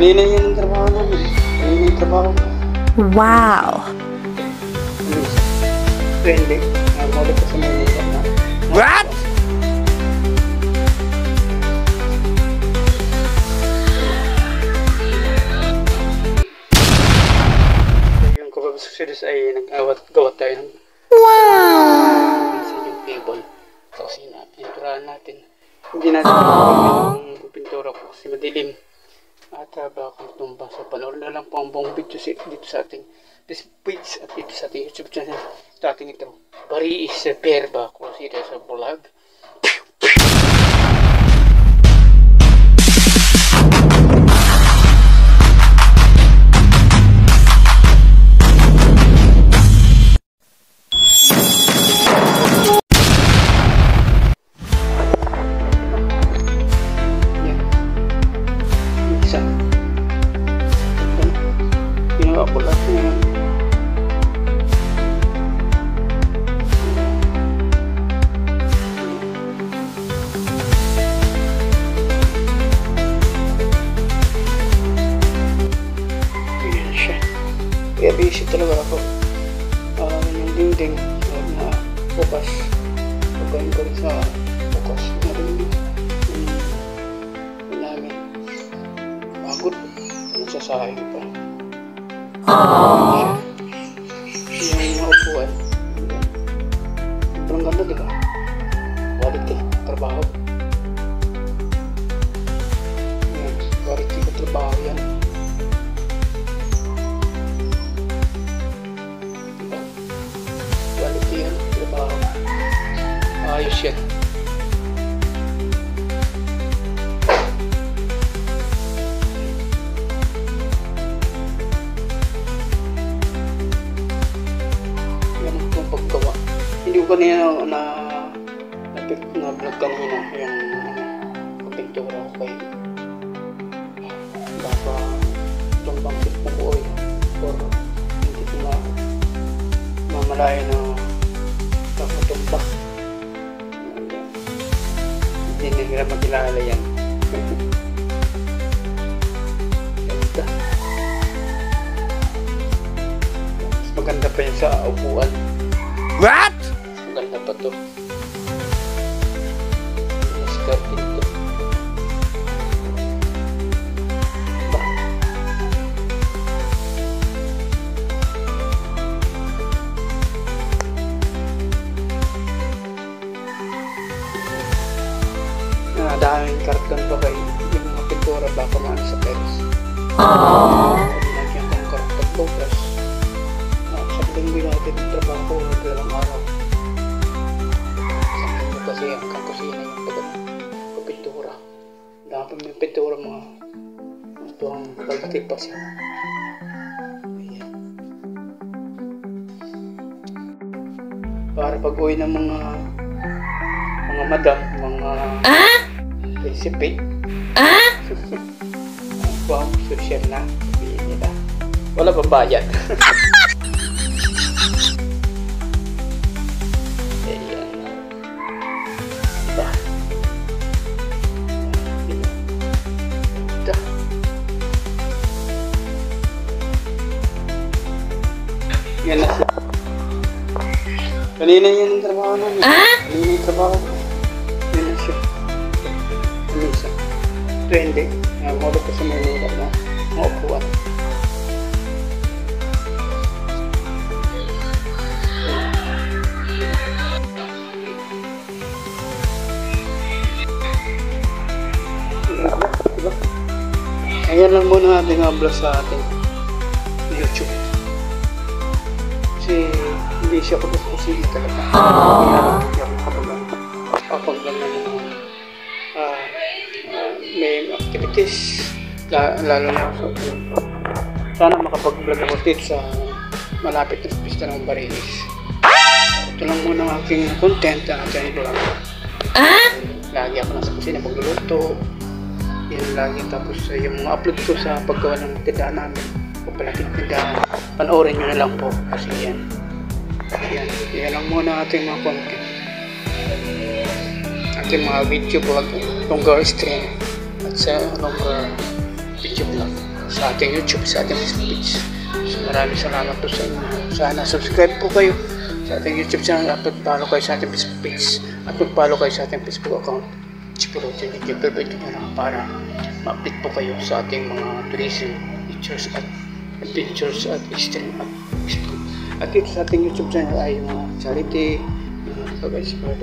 Kanina yun ang trabaho namin. Kanina yung trabaho ko. Wow! Trending. Maulit ko sa Manila na. What? Yung kapag susunod ay nag-gawat tayo ng yung table sa kusina. Pinturahan natin. Hindi natin yung pintura ko kasi madilim. At baka tumba. So panoorin na lang po ang buong video dito sa ating page at dito sa ating YouTube channel. Sa ating ito. Bari is Verba kung sila sa vlog. Kaya busy talaga ako. Yung dingding na bukas. Pagkain ko rin sa bukas na rin yung namin. Pagod. Nagsasahing pa. Yung upuan. Sobrang ganda diba? Quality. Trabaho. Quality ko trabaho yan. Ayos yan. Yan itong paggawa. Hindi ko kanina na vlog kanina yung pintura ko kay baka itong bangkit na buoy or hindi ko mamalayan na kakutumba. Hindi nila makilala yan. Ganda. Mas maganda pa yan sa upuan. What? Maganda pa to. Mas karting to. Daming karton pa kayo. Yung mga pintura baka maano sa peris. Lagyan kong karton ko. Plus sa linggo natin yung trabaho ko dalawang araw. Sa linggo kasi ang kakusina yung pintura. Dami may pintura mga ito ang pagtipas yan. Ayan. Para pag-uwi ng mga madam, mga recipe. Wow, social na. Sabihin nila. Wala pa bayad. Ayan. Diba? Diba? Yan na siya. Kanina yun ang trabaho namin. Kanina yung trabaho ko. Yan na siya. Minsan. Trending. Maulit ko sa Manila na maupuan. Diba? Ayan lang muna ating vlog sa ating YouTube. Kasi hindi siya kapag-kusili talaga. Hindi ako kapag-ganyan may activities lalo na sana makapag-vlog ako dito sa malapit na pista ng Barilis. Ito lang muna ang aking content ang aking vlog. Lagi ako nasa kusina magluluto yan lagi, tapos yung mga upload ko sa paggawa ng tindahan namin o palaking tindahan, panoorin nyo na lang po kasi yan lang muna ating mga content, ating mga video vlog, longer stream at sa longer video vlog. sa ating YouTube, sa ating Facebook page. So maraming salamat po sa inyo. Sana subscribe po kayo sa ating YouTube channel at mag-follow kayo sa ating Facebook page at mag-follow kayo sa ating Facebook account. Chipiro Channel Perpetual nyo lang para ma-update po kayo sa ating mga tourism, pictures at adventures at history at dito sa ating YouTube channel ay yung mga charity, yung mga pag-expert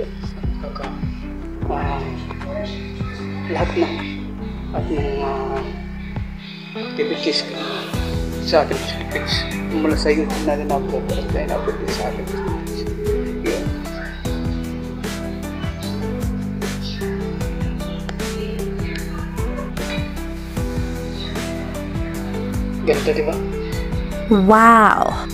lahat ng at mga activities sa ating Facebook page mula sa YouTube natin na-upload at na-upload din sa ating Facebook page. Yun. Ganda, di ba? Wow!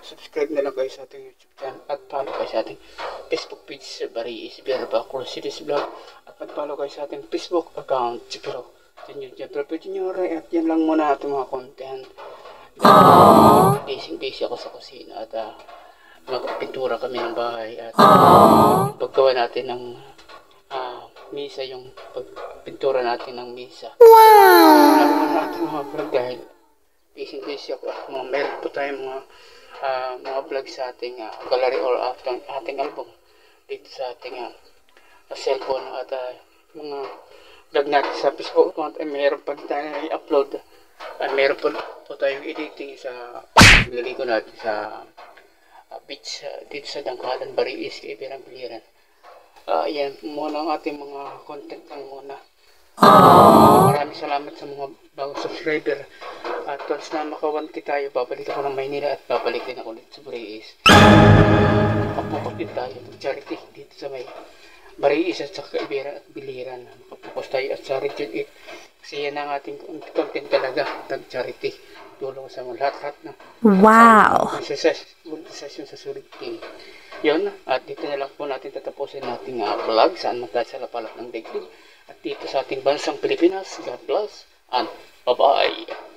Subscribe na lang kayo sa ating YouTube channel at follow kayo sa ating Facebook page Bariis Verba Crucides Vlog at mag-follow kayo sa ating Facebook account Chipiro Channel at yan lang muna ating mga content. Busy ako sa kusina at magpintura kami ng bahay at paggawa natin ng misa, yung pagpintura natin ng misa. Wow! Natin mga vlog dahil busy ako at meron po tayong mga vlog sa ating gallery or ating album dito sa ating cellphone at mga vlog natin sa Facebook account ay meron pa din tayo i-upload at meron po tayong editing sa nililigo natin sa beach dito sa Dangkalan, Bariis, Kaibiran, Biliran. Yan muna ang ating mga content lang muna. Maraming salamat sa mga bagong subscriber at once na maka-1K tayo, babalik ako ng Maynila at babalik din ako dito sa Bariis. Makapokus din tayo ng charity dito sa may Bariis at sa Kaibiran at Biliran. Makapokus tayo at sa Region 8 kasi yan ang ating content talaga, tag-charity, tulong sa mga lahat na session sa sulit team. Yun, at dito na lang po natin tatapusin nating vlog saan man tayo sa lapalap ng daigdig at dito sa ating bansang Pilipinas. God bless and bye-bye.